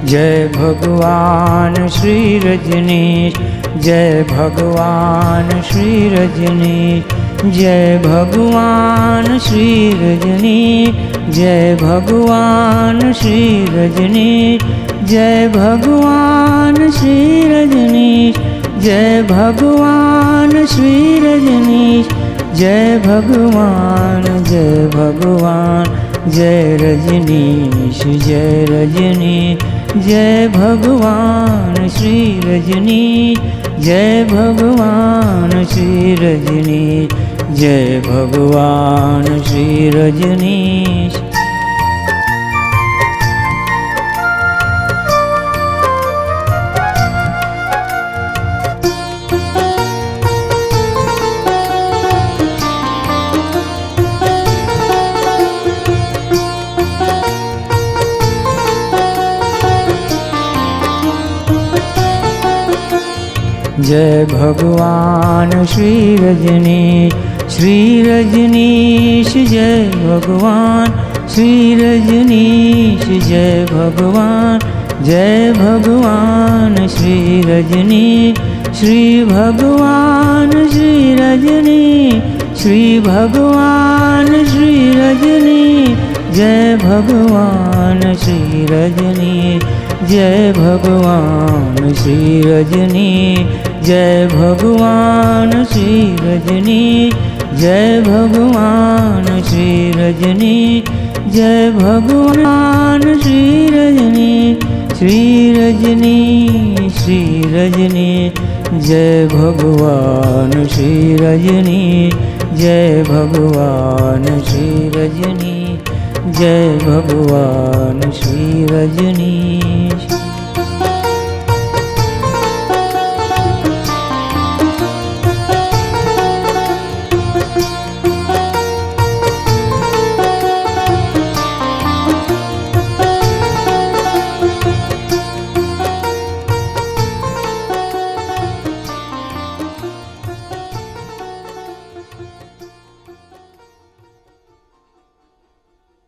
जय भगवान श्री रजनीश, जय भगवान श्री रजनीश, जय भगवान श्री रजनीश, जय भगवान श्री रजनीश, जय भगवान श्री रजनीश, जय भगवान श्री रजनीश, जय भगवान जय भगवान जय रजनीश, जय रजनीश, जय भगवान श्री रजनीश, जय भगवान श्री रजनीश, जय भगवान श्री रजनीश। जय भगवान श्री रजनीश, श्री रजनीश, जय भगवान श्री रजनीश, जय भगवान, जय भगवान श्री रजनीश, श्री भगवान श्री रजनीश, श्री भगवान श्री रजनीश, जय भगवान श्री रजनीश, जय भगवान श्री रजनीश, जय भगवान श्री रजनीश, जय भगवान श्री रजनीश, जय भगवान श्री रजनीश, श्री रजनीश, श्री रजनीश, जय भगवान श्री रजनीश, जय भगवान श्री रजनीश, जय भगवान श्री रजनीश।